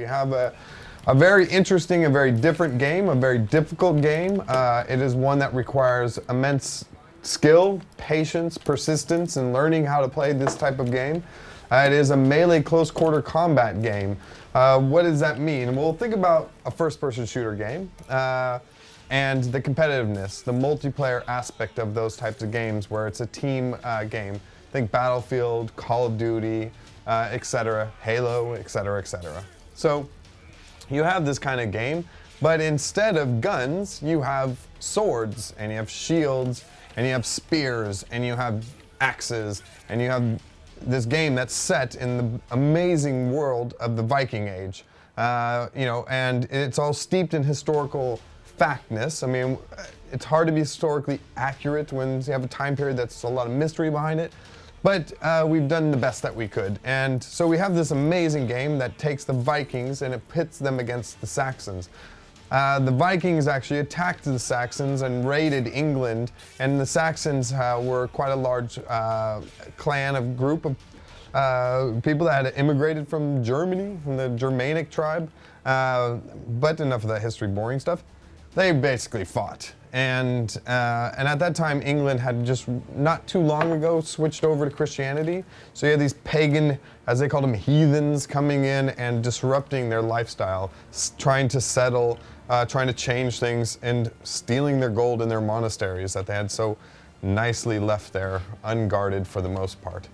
have a very interesting, a very different game, a very difficult game. It is one that requires immense skill, patience, persistence, and learning how to play this type of game. It is a melee close quarter combat game. What does that mean? Well, think about a first-person shooter game and the competitiveness, the multiplayer aspect of those types of games where it's a team game. Think Battlefield, Call of Duty, etc., Halo, etc., etc. So you have this kind of game, but instead of guns, you have swords, and you have shields, and you have spears, and you have axes, and you have this game that's set in the amazing world of the Viking Age. And it's all steeped in historical factness. I mean, it's hard to be historically accurate when you have a time period that's a lot of mystery behind it. But we've done the best that we could. And so we have this amazing game that takes the Vikings and it pits them against the Saxons. The Vikings actually attacked the Saxons and raided England, and the Saxons were quite a large group of people that had immigrated from Germany, from the Germanic tribe. But enough of that history boring stuff. They basically fought. And at that time, England had just not too long ago switched over to Christianity. So you had these pagan, as they called them, heathens coming in and disrupting their lifestyle, trying to settle, trying to change things, and stealing their gold in their monasteries that they had so nicely left there, unguarded for the most part.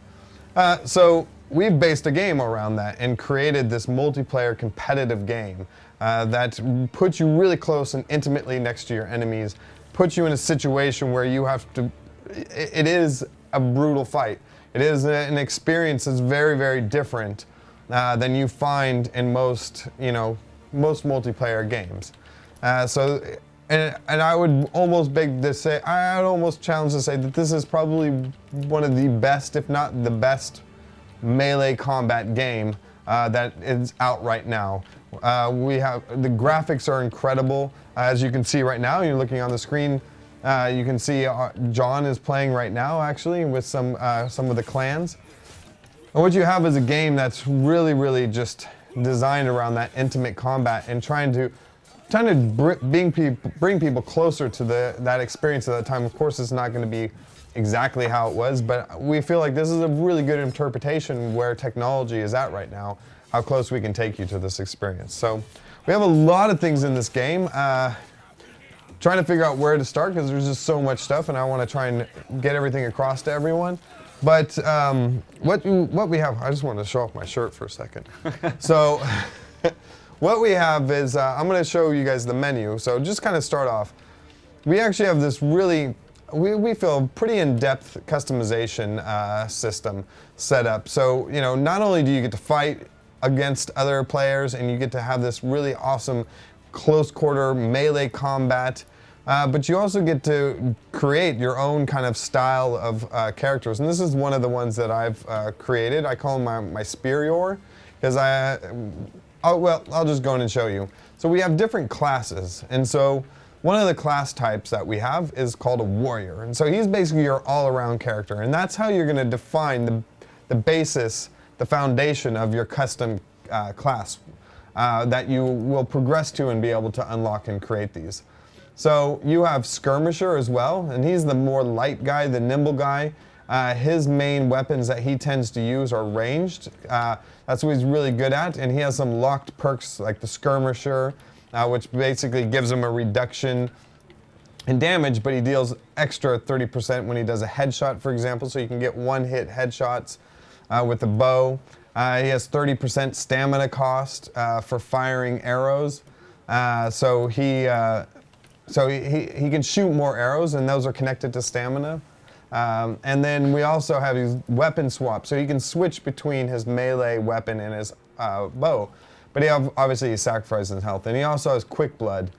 So we've based a game around that and created this multiplayer competitive game that puts you really close and intimately next to your enemies, puts you in a situation where you have to, it is a brutal fight. It is an experience that's very, very different than you find in most multiplayer games. And I would almost I would almost challenge to say that this is probably one of the best, if not the best, melee combat game that is out right now. The graphics are incredible. As you can see right now, you're looking on the screen. You can see John is playing right now, actually, with some of the clans. And what you have is a game that's really, really just designed around that intimate combat and trying to bring people closer to that experience at that time. Of course, it's not going to be exactly how it was, but we feel like this is a really good interpretation where technology is at right now, how close we can take you to this experience. So we have a lot of things in this game. Trying to figure out where to start because there's just so much stuff, and I want to try and get everything across to everyone. But what we have, I just want to show off my shirt for a second. So what we have is, I'm going to show you guys the menu. So just kind of start off. We actually have this really, we feel pretty in-depth customization system set up. So, not only do you get to fight against other players and you get to have this really awesome close quarter melee combat, but you also get to create your own kind of style of characters. And this is one of the ones that I've created. I call them my Superior, because I'll just go in and show you. So we have different classes. And so one of the class types that we have is called a warrior. And so he's basically your all-around character. And that's how you're going to define the basis, the foundation of your custom class that you will progress to and be able to unlock and create these. So you have Skirmisher as well, and he's the more light guy, the nimble guy. His main weapons that he tends to use are ranged. That's what he's really good at, and he has some locked perks like the Skirmisher, which basically gives him a reduction in damage, but he deals extra 30% when he does a headshot, for example, so you can get one-hit headshots with the bow. He has 30% stamina cost for firing arrows, so he can shoot more arrows, and those are connected to stamina. And then we also have his weapon swap, so he can switch between his melee weapon and his bow. But obviously he sacrifices health, and he also has quick blood,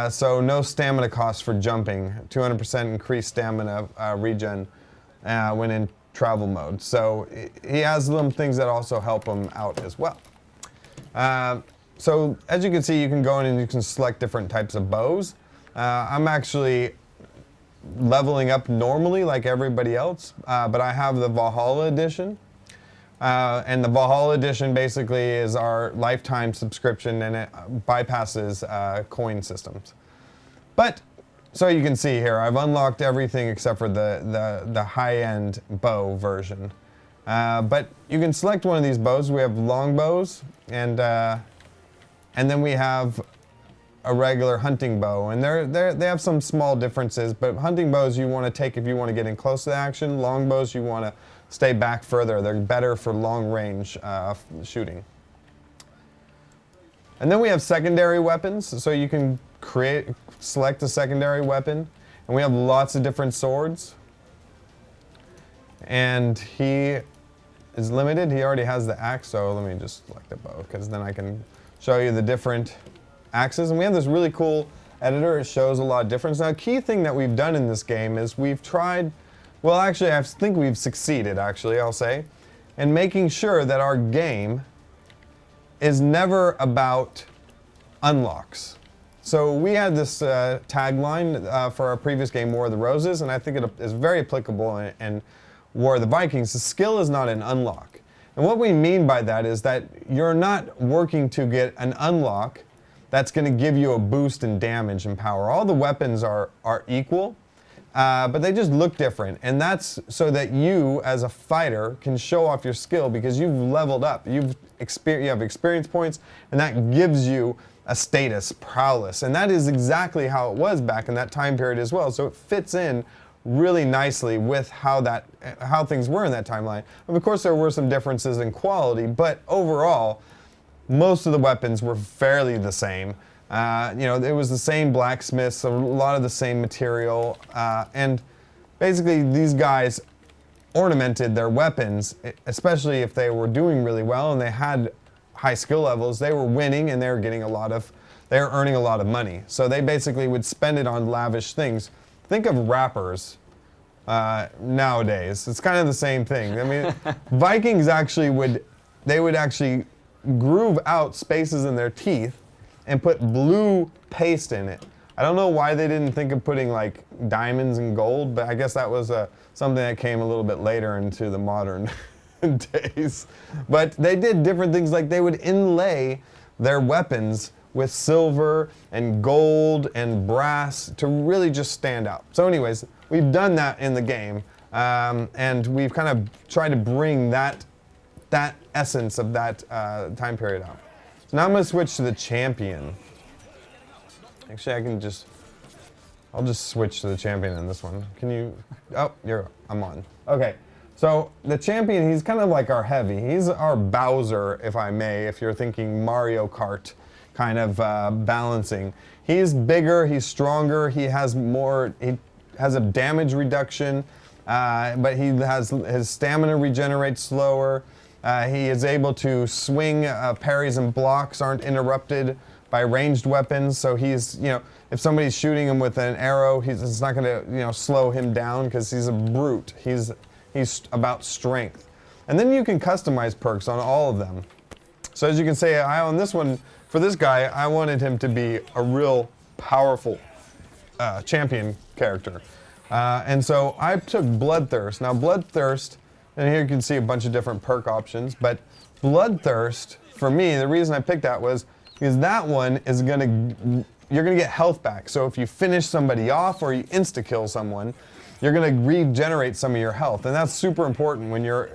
so no stamina cost for jumping, 200% increased stamina regen when in travel mode. So he has some things that also help him out as well. So as you can see, you can go in and you can select different types of bows. I'm actually leveling up normally like everybody else, but I have the Valhalla edition, And the Valhalla edition basically is our lifetime subscription, and it bypasses coin systems. But, so you can see here, I've unlocked everything except for the high-end bow version. But you can select one of these bows. We have long bows, and then we have a regular hunting bow. And they have some small differences, but hunting bows you want to take if you want to get in close to the action. Long bows you want to stay back further. They're better for long range shooting. And then we have secondary weapons, so you can select a secondary weapon. And we have lots of different swords. And he is limited. He already has the axe, so let me just select a bow, because then I can show you the different axes. And we have this really cool editor. It shows a lot of difference. Now, a key thing that we've done in this game is we've tried, well, actually, I think we've succeeded, actually, I'll say, in making sure that our game is never about unlocks. So we had this tagline for our previous game, War of the Roses, and I think it is very applicable in War of the Vikings. The skill is not an unlock. And what we mean by that is that you're not working to get an unlock that's going to give you a boost in damage and power. All the weapons are equal, but they just look different. And that's so that you, as a fighter, can show off your skill because you've leveled up. You have experience points, and that gives you a status, prowess. And that is exactly how it was back in that time period as well. So it fits in really nicely with how things were in that timeline. And of course, there were some differences in quality, but overall, most of the weapons were fairly the same. It was the same blacksmiths, a lot of the same material, and basically these guys ornamented their weapons, especially if they were doing really well and they had high skill levels. They were winning and they were earning a lot of money. So they basically would spend it on lavish things. Think of rappers nowadays. It's kind of the same thing. I mean, Vikings actually would actually groove out spaces in their teeth and put blue paste in it. I don't know why they didn't think of putting like diamonds and gold, but I guess that was something that came a little bit later into the modern days. But they did different things, like they would inlay their weapons with silver and gold and brass to really just stand out. So anyways, we've done that in the game, and we've kind of tried to bring that essence of that time period out. So now I'm going to switch to the champion. Actually, I'll just switch to the champion in this one. Can you, I'm on. Okay, so the champion, he's kind of like our heavy. He's our Bowser, if I may, if you're thinking Mario Kart kind of balancing. He's bigger, he's stronger, he has a damage reduction, but his stamina regenerates slower. He is able to swing, parries and blocks aren't interrupted by ranged weapons, so he's, if somebody's shooting him with an arrow, it's not going to, slow him down because he's a brute. He's about strength. And then you can customize perks on all of them. So as you can see, on this one, for this guy, I wanted him to be a real powerful champion character. And so I took Bloodthirst. Now Bloodthirst, and here you can see a bunch of different perk options, but Bloodthirst, for me, the reason I picked that was because that one is you're gonna get health back. So if you finish somebody off or you insta-kill someone, you're gonna regenerate some of your health. And that's super important when you're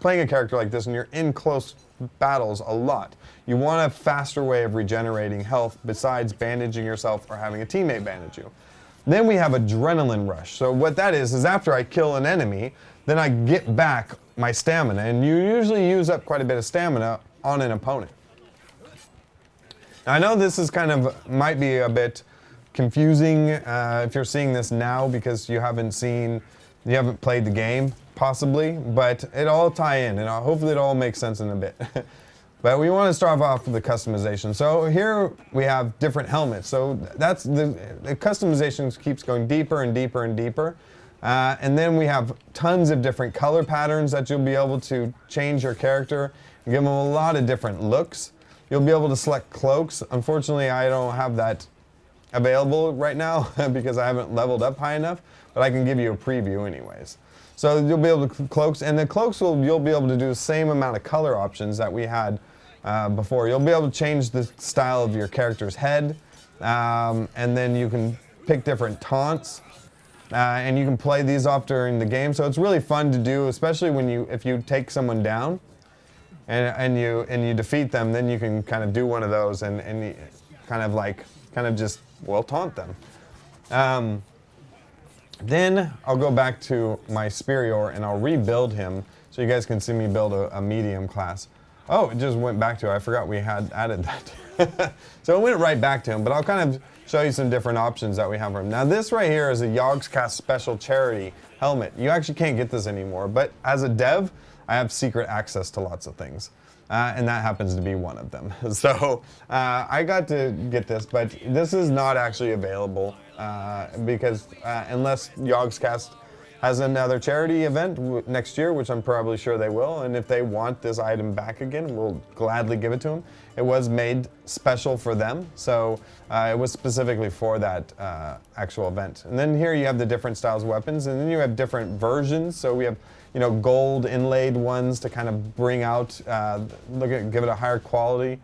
playing a character like this and you're in close battles a lot. You want a faster way of regenerating health besides bandaging yourself or having a teammate bandage you. Then we have Adrenaline Rush. So what that is after I kill an enemy, then I get back my stamina, and you usually use up quite a bit of stamina on an opponent. Now, I know this is might be a bit confusing if you're seeing this now because you haven't played the game, possibly, but it all tie in, and hopefully it all makes sense in a bit. But we want to start off with the customization. So here we have different helmets. So that's the customization keeps going deeper and deeper and deeper. And then we have tons of different color patterns that you'll be able to change your character and give them a lot of different looks. You'll be able to select cloaks. Unfortunately, I don't have that available right now because I haven't leveled up high enough, but I can give you a preview anyways. So you'll be able to cloaks, and the cloaks you'll be able to do the same amount of color options that we had before. You'll be able to change the style of your character's head, and then you can pick different taunts, and you can play these off during the game. So it's really fun to do, especially if you take someone down, and you defeat them. Then you can kind of do one of those and kind of just taunt them. Then I'll go back to my superior and I'll rebuild him so you guys can see me build a medium class. Oh, it just went back to it. I forgot we had added that. So it went right back to him, but I'll kind of show you some different options that we have for him. Now this right here is a Yogscast special charity helmet. You actually can't get this anymore, but as a dev, I have secret access to lots of things. And that happens to be one of them. So I got to get this, but this is not actually available because unless Yogscast has another charity event next year, which I'm probably sure they will, and if they want this item back again, we'll gladly give it to them. It was made special for them, so it was specifically for that actual event. And then here you have the different styles of weapons, and then you have different versions. So we have, gold inlaid ones to kind of bring out, give it a higher quality.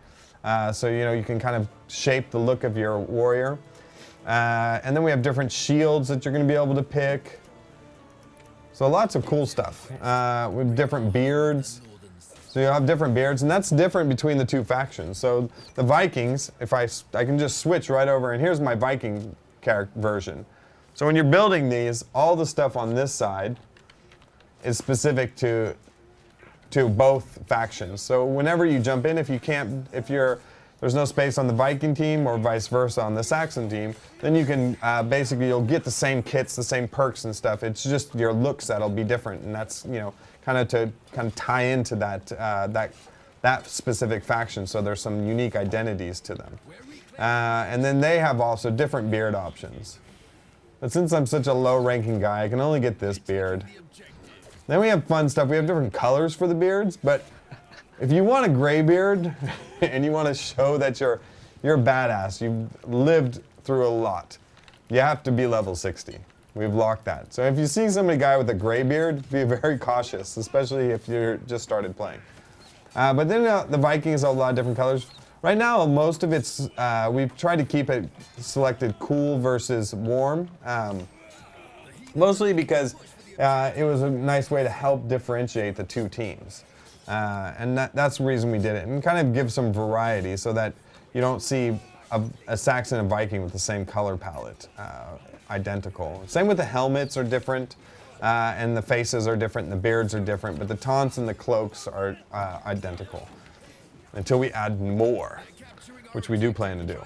So you can kind of shape the look of your warrior. And then we have different shields that you're going to be able to pick. So lots of cool stuff with different beards. So you'll have different beards, and that's different between the two factions. So the Vikings, if I can just switch right over, and here's my Viking version. So when you're building these, all the stuff on this side is specific to both factions. So whenever you jump in, if there's no space on the Viking team or vice versa on the Saxon team, then you can you'll get the same kits, the same perks and stuff. It's just your looks that'll be different, and that's kind of tie into that specific faction. So there's some unique identities to them, and then they have also different beard options. But since I'm such a low-ranking guy, I can only get this beard. Then we have fun stuff. We have different colors for the beards, but if you want a gray beard and you want to show that you're a badass, you've lived through a lot, you have to be level 60. We've locked that. So if you see guy with a gray beard, be very cautious, especially if you're just started playing. But then the Vikings have a lot of different colors. Right now, most of it's, we've tried to keep it selected cool versus warm, mostly because it was a nice way to help differentiate the two teams. And that's the reason we did it, and kind of give some variety so that you don't see a Saxon and Viking with the same color palette, identical. Same with the helmets are different, and the faces are different, and the beards are different, but the taunts and the cloaks are identical. Until we add more, which we do plan to do.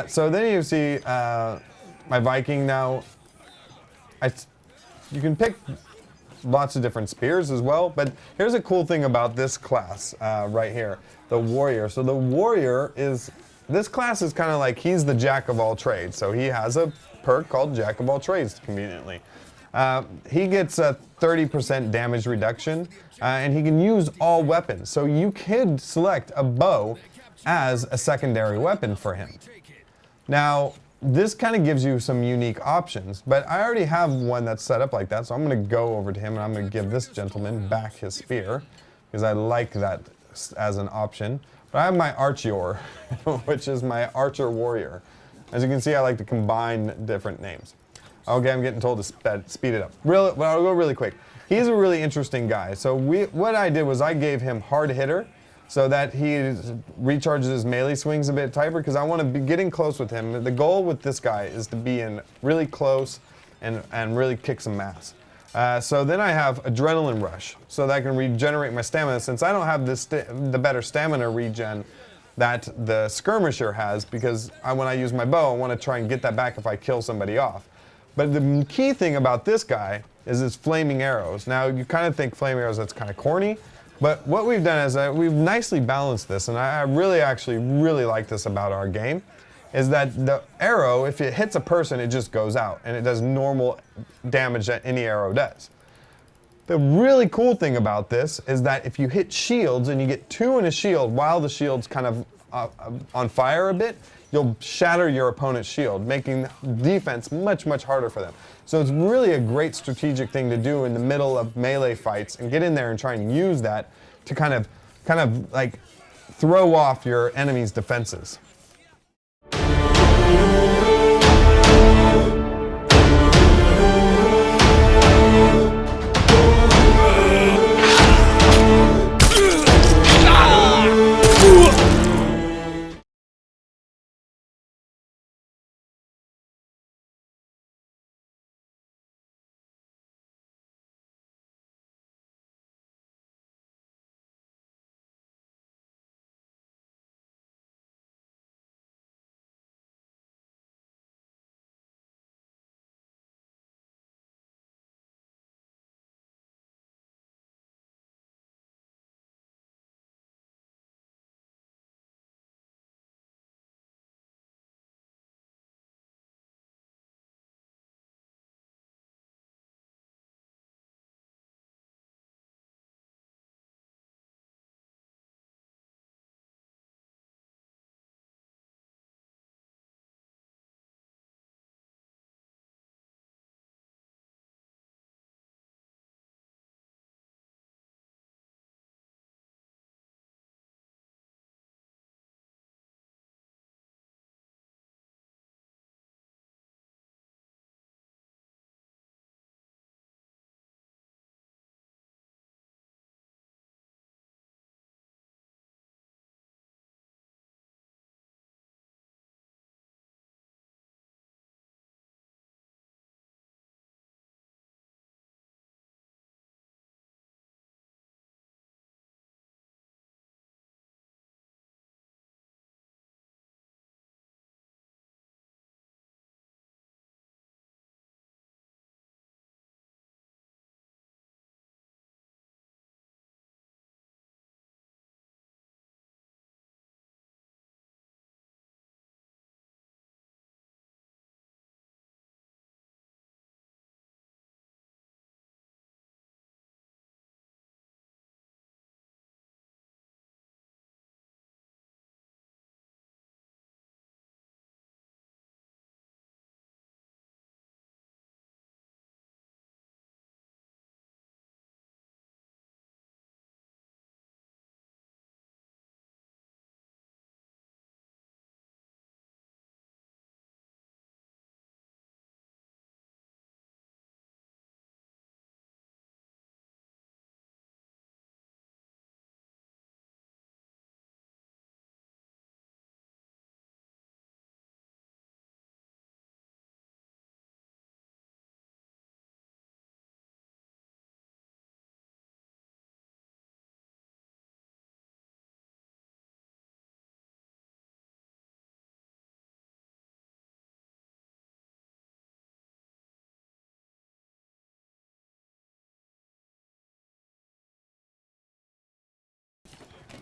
So then you see my Viking now. You can pick lots of different spears as well, but here's a cool thing about this class right here, the warrior. So the warrior this class is kind of like he's the jack of all trades. So he has a perk called Jack of all trades, conveniently. He gets a 30% damage reduction, and he can use all weapons. So you could select a bow as a secondary weapon for him. Now, this kind of gives you some unique options, but I already have one that's set up like that, so I'm going to go over to him and I'm going to give this gentleman back his spear, because I like that as an option. But I have my Archer, which is my Archer Warrior. As you can see, I like to combine different names. Okay, I'm getting told to speed it up. But I'll go really quick. He's a really interesting guy. So what I did was I gave him Hard Hitter, so that he recharges his melee swings a bit tighter, because I want to be getting close with him. The goal with this guy is to be in really close and really kick some ass. So then I have Adrenaline Rush, so that I can regenerate my stamina, since I don't have the better stamina regen that the Skirmisher has, because when I use my bow, I want to try and get that back if I kill somebody off. But the key thing about this guy is his flaming arrows. Now, you kind of think flaming arrows, that's kind of corny, but what we've done is we've nicely balanced this, and I really like this about our game, is that the arrow, if it hits a person, it just goes out, and it does normal damage that any arrow does. The really cool thing about this is that if you hit shields and you get 2 in a shield while the shield's kind of on fire a bit, you'll shatter your opponent's shield, making defense much, much harder for them. So it's really a great strategic thing to do in the middle of melee fights, and get in there and try and use that to kind of like throw off your enemy's defenses.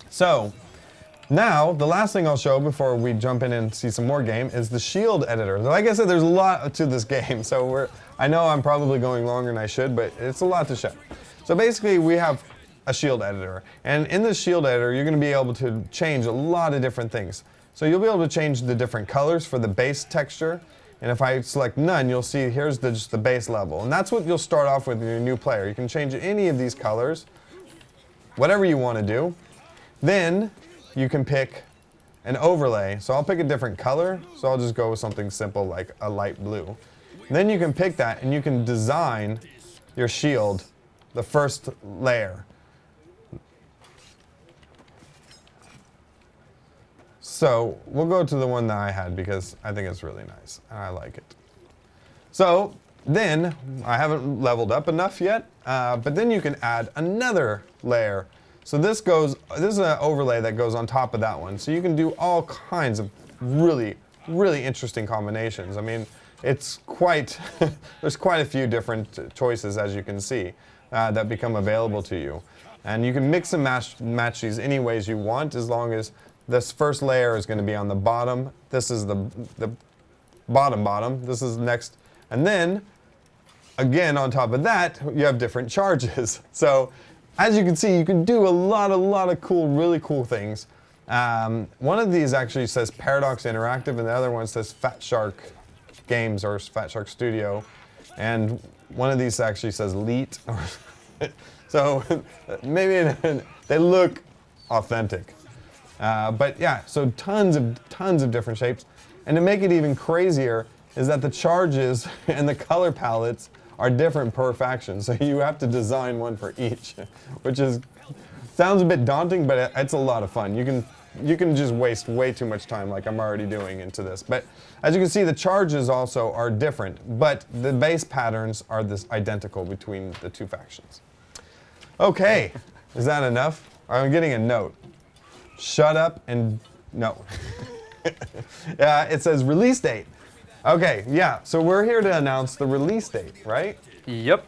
So now, the last thing I'll show before we jump in and see some more game is the shield editor. Like I said, there's a lot to this game, so I know I'm probably going longer than I should, but it's a lot to show. So basically, we have a shield editor, and in this shield editor, you're going to be able to change a lot of different things. So you'll be able to change the different colors for the base texture, and if I select none, you'll see here's just the base level, and that's what you'll start off with your new player. You can change any of these colors, whatever you want to do. Then you can pick an overlay. So I'll pick a different color. So I'll just go with something simple like a light blue. Then you can pick that and you can design your shield, the first layer. So we'll go to the one that I had because I think it's really nice and I like it. So then I haven't leveled up enough yet, but then you can add another layer. So this is an overlay that goes on top of that one. So you can do all kinds of really, really interesting combinations. I mean, it's quite, there's quite a few different choices, as you can see, that become available to you. And you can mix and match these any ways you want, as long as this first layer is going to be on the bottom. This is the bottom. This is next. And then, again, on top of that, you have different charges. So as you can see, you can do a lot of cool, really cool things One of these actually says Paradox Interactive, and the other one says Fat Shark Games or Fat Shark Studio, and one of these actually says Leet. So maybe they look authentic. But yeah, so tons of different shapes. And to make it even crazier is that the charges and the color palettes are different per faction. So you have to design one for each, which sounds a bit daunting, but it's a lot of fun. You can just waste way too much time like I'm already doing into this. But as you can see, the charges also are different, but the base patterns are identical between the two factions. Okay, is that enough? I'm getting a note. Shut up and no. It says release date. Okay, yeah, so we're here to announce the release date, right? Yep.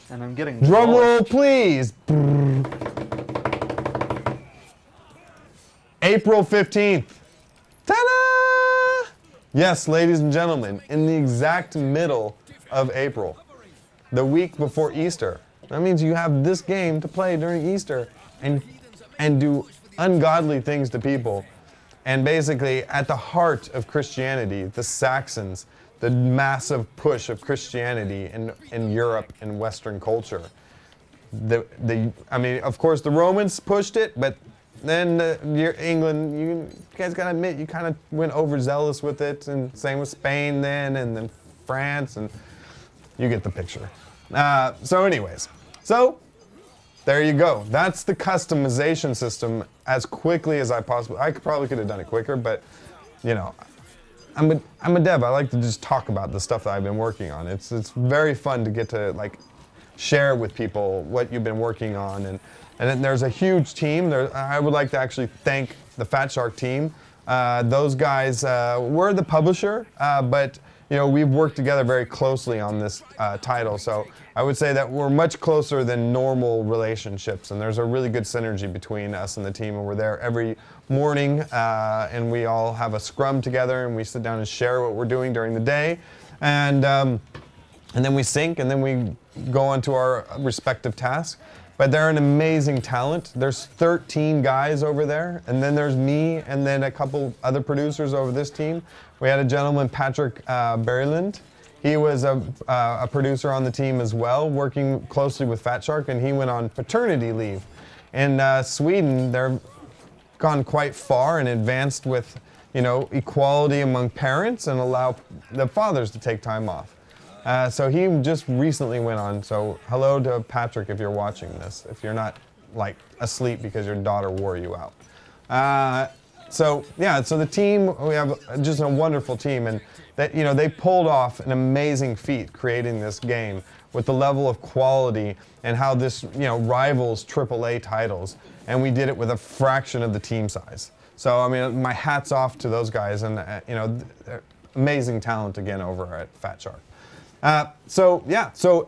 And I'm getting drum roll, please. April 15th. Ta-da! Yes, ladies and gentlemen, in the exact middle of April, the week before Easter. That means you have this game to play during Easter and do ungodly things to people. And basically, at the heart of Christianity, the Saxons, the massive push of Christianity in Europe and Western culture. I mean, of course, the Romans pushed it, but then England, you guys gotta admit, you kind of went overzealous with it, and same with Spain then, and then France, and you get the picture. So anyways, there you go. That's the customization system as quickly as I probably could have done it quicker, but you know, I'm a dev. I like to just talk about the stuff that I've been working on. It's very fun to get to like share with people what you've been working on, and then there's a huge team. I would like to actually thank the Fat Shark team. Those guys were the publisher, but you know, we've worked together very closely on this title, so I would say that we're much closer than normal relationships, and there's a really good synergy between us and the team, and we're there every morning, and we all have a scrum together, and we sit down and share what we're doing during the day, and then we sync, and then we go on to our respective tasks. But they're an amazing talent. There's 13 guys over there, and then there's me, and then a couple other producers over this team. We had a gentleman, Patrick Berryland. He was a producer on the team as well, working closely with Fat Shark, and he went on paternity leave. In Sweden, they're gone quite far and advanced with, you know, equality among parents and allow the fathers to take time off. So he just recently went on, so hello to Patrick if you're watching this, if you're not like asleep because your daughter wore you out. So yeah, so the team, we have just a wonderful team, and that, you know, they pulled off an amazing feat creating this game with the level of quality and how this, you know, rivals AAA titles, and we did it with a fraction of the team size. So I mean, my hat's off to those guys, and you know, amazing talent again over at Fat Shark. So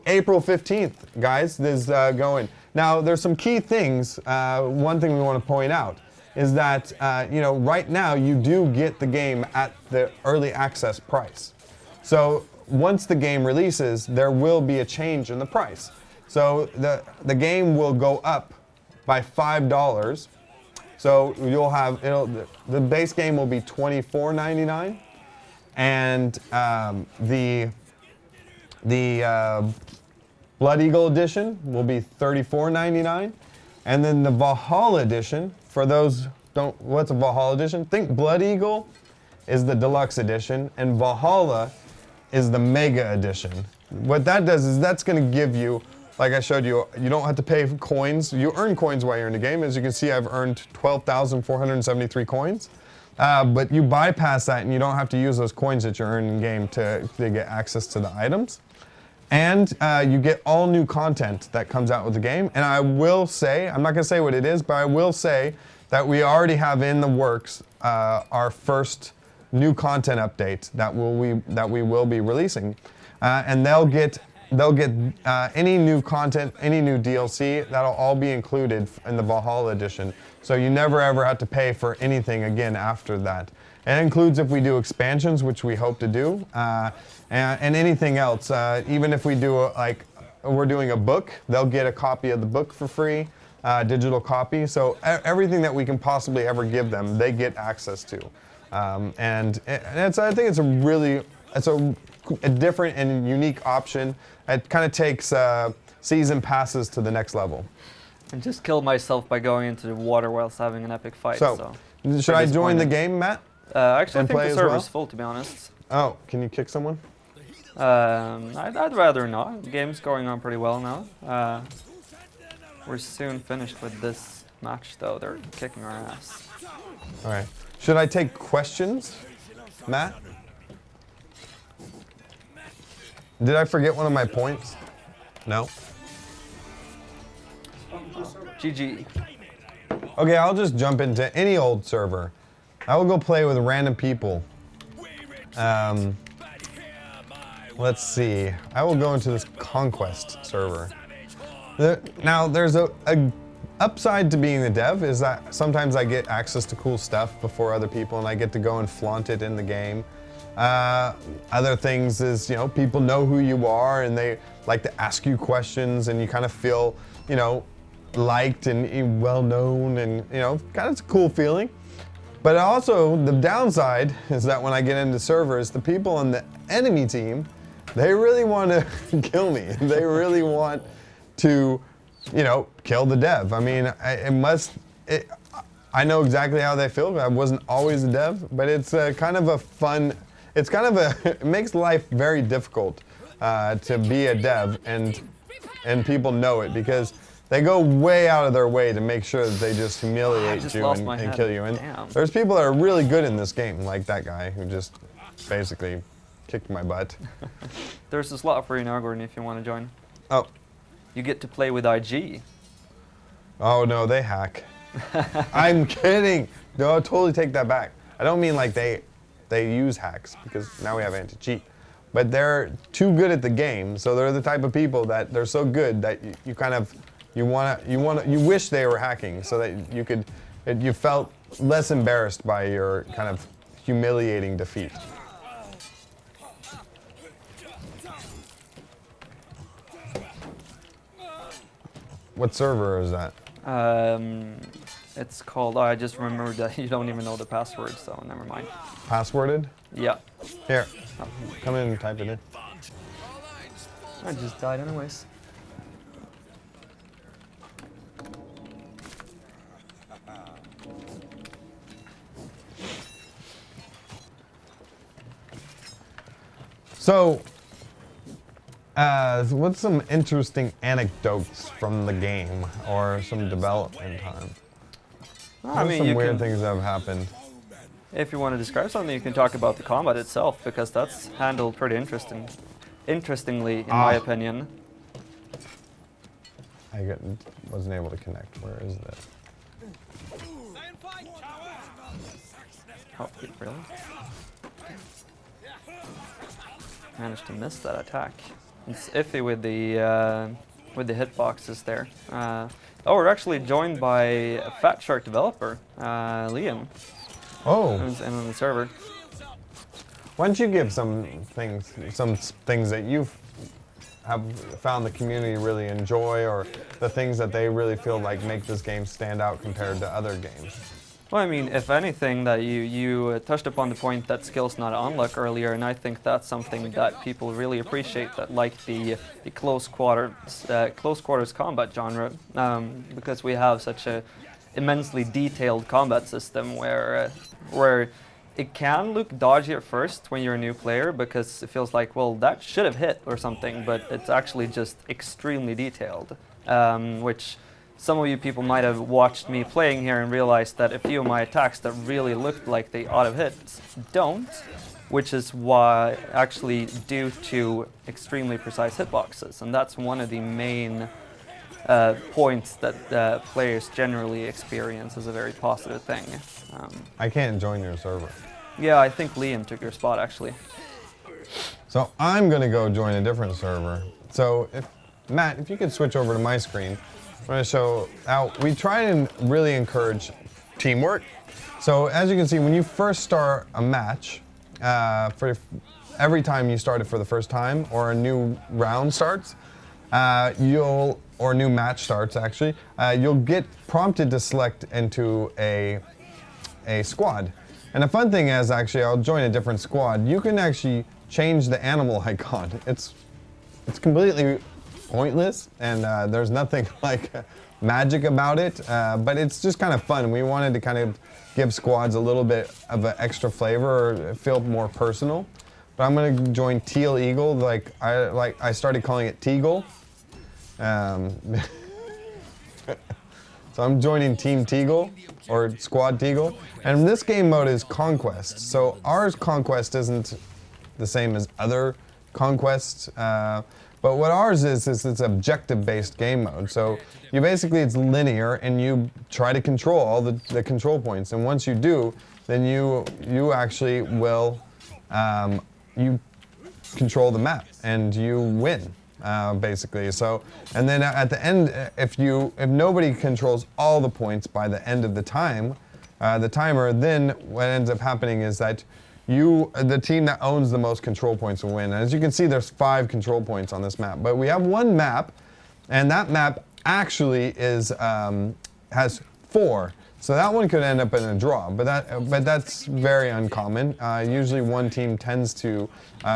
April 15th, guys, this is going. Now, there's some key things. One thing we want to point out is that, you know, right now you do get the game at the early access price. So once the game releases, there will be a change in the price. So the game will go up by $5. So you'll have, the base game will be $24.99, and the Blood Eagle edition will be $34.99, and then the Valhalla edition, for those what's a Valhalla edition? Think Blood Eagle is the deluxe edition, and Valhalla is the mega edition. What that does is that's going to give you, like I showed you, you don't have to pay for coins. You earn coins while you're in the game. As you can see, I've earned 12,473 coins. But you bypass that, and you don't have to use those coins that you earn in game to get access to the items. And you get all new content that comes out with the game. And I will say, I'm not going to say what it is, but I will say that we already have in the works our first new content update that we will be releasing. And they'll get any new content, any new DLC, that'll all be included in the Valhalla edition. So you never ever have to pay for anything again after that. It includes if we do expansions, which we hope to do, and anything else. Even if we do we're doing a book, they'll get a copy of the book for free. digital copy. So everything that we can possibly ever give them, they get access to. And I think it's a different and unique option. It kind of takes season passes to the next level. And just killed myself by going into the water whilst having an epic fight. So should I join the game, Matt? Actually, I and think play the as server's well? full, to be honest. Oh, can you kick someone? I'd rather not. The game's going on pretty well now. We're soon finished with this match, though. They're kicking our ass. All right. Should I take questions, Matt? Did I forget one of my points? No. GG. Okay, I'll just jump into any old server. I will go play with random people. Let's see. I will go into this Conquest server. Now, there's a upside to being the dev is that sometimes I get access to cool stuff before other people, and I get to go and flaunt it in the game. Other things is, people know who you are, and they like to ask you questions, and you kind of feel, liked and well known, and kind of it's a cool feeling. But also the downside is that when I get into servers, the people on the enemy team, they really want to kill me. They really want to, kill the dev. I mean, I know exactly how they feel. I wasn't always a dev, but it's kind of a fun. It's kind of it makes life very difficult to be a dev, and people know it because they go way out of their way to make sure that they just humiliate you and kill you. And there's people that are really good in this game, like that guy who just basically kicked my butt. There's a slot for you now, Gordon, if you want to join. Oh. You get to play with IG. Oh no, they hack. I'm kidding. No, I'll totally take that back. I don't mean like they use hacks, because now we have anti-cheat. But they're too good at the game, so they're the type of people that they're so good that you wish they were hacking so that you felt less embarrassed by your kind of humiliating defeat. What server is that? It's called, I just remembered that you don't even know the password, so never mind. Passworded? Yeah. Here, come in and type it in. I just died anyways. So, what's some interesting anecdotes from the game or some development time? I mean, some weird things that have happened. If you want to describe something, you can talk about the combat itself, because that's handled pretty interestingly, in my opinion. Wasn't able to connect. Where is that? Oh, really? Managed to miss that attack. It's iffy with the hitboxes there. We're actually joined by a Fat Shark developer, Liam. Oh. Who's in on the server. Why don't you give some things that you've have found the community really enjoy, or the things that they really feel like make this game stand out compared to other games? Well, I mean, if anything, that you touched upon the point that skill's not unlock earlier, and I think that's something that people really appreciate, that like the close quarters combat genre, because we have such a immensely detailed combat system where it can look dodgy at first when you're a new player, because it feels like, well, that should have hit or something, but it's actually just extremely detailed, which some of you people might have watched me playing here and realized that a few of my attacks that really looked like they ought to hit don't, which is why actually due to extremely precise hitboxes, and that's one of the main points that players generally experience as a very positive thing. I can't join your server. Yeah, I think Liam took your spot actually. So I'm gonna go join a different server. So Matt, if you could switch over to my screen, I'm going to show how we try and really encourage teamwork. So as you can see, when you first start a match, for every time you start it for the first time or a new round starts, you'll or new match starts actually, you'll get prompted to select into a squad. And the fun thing is actually, I'll join a different squad. You can actually change the animal icon. It's completely pointless, and there's nothing like magic about it, but it's just kind of fun. We wanted to kind of give squads a little bit of an extra flavor or feel more personal. But I'm gonna join Teal Eagle. I started calling it Teagle. So I'm joining Team Teagle, or Squad Teagle. And this game mode is Conquest. So ours Conquest isn't the same as other Conquests. But what ours is it's objective-based game mode. So you basically, it's linear, and you try to control all the control points. And once you do, then you actually will, you control the map, and you win. Basically. So, and then at the end, if nobody controls all the points by the end of the timer, then what ends up happening is that the team that owns the most control points will win. And as you can see, there's 5 control points on this map, but we have one map, and that map actually has 4. So that one could end up in a draw, but that's very uncommon. Usually one team tends to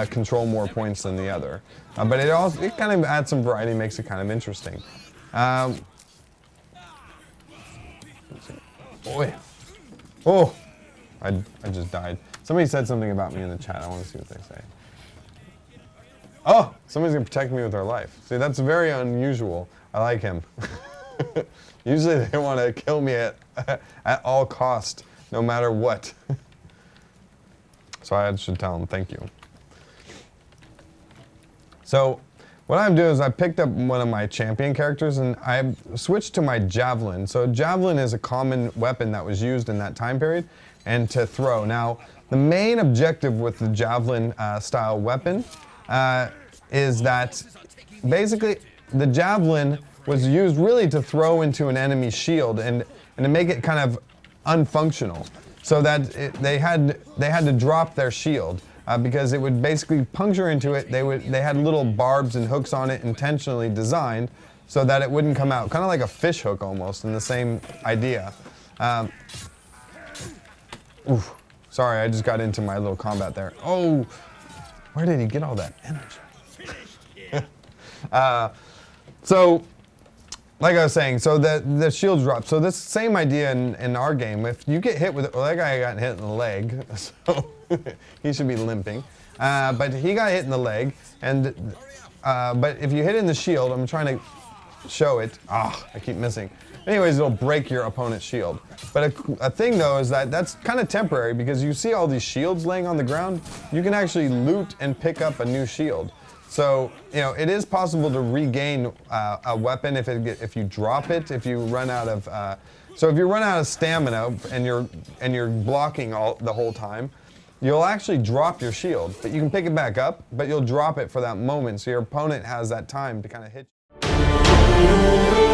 control more points than the other. But it kind of adds some variety, makes it kind of interesting. Boy. Oh, I just died. Somebody said something about me in the chat. I want to see what they say. Oh, somebody's gonna protect me with their life. See, that's very unusual. I like him. Usually they want to kill me at all cost, no matter what. So I should tell them thank you. So what I'm doing is I picked up one of my champion characters, and I switched to my javelin. So javelin is a common weapon that was used in that time period, and to throw. Now, the main objective with the javelin style weapon is that basically the javelin was used really to throw into an enemy shield and to make it kind of unfunctional, so that they had to drop their shield because it would basically puncture into it. They had little barbs and hooks on it intentionally designed so that it wouldn't come out, kind of like a fish hook almost, in the same idea. Oof, sorry, I just got into my little combat there. Oh, where did he get all that energy? So, like I was saying, so the shields drop. So this same idea in our game, if you get hit with, well, that guy got hit in the leg, so he should be limping. But he got hit in the leg, and but if you hit in the shield, I'm trying to show it. Ah, I keep missing. Anyways, it'll break your opponent's shield. But a thing though is that's kind of temporary, because you see all these shields laying on the ground. You can actually loot and pick up a new shield. So, it is possible to regain a weapon if you drop it, if you run out of, so if you run out of stamina and you're blocking the whole time, you'll actually drop your shield, but you can pick it back up, but you'll drop it for that moment, so your opponent has that time to kind of hit you.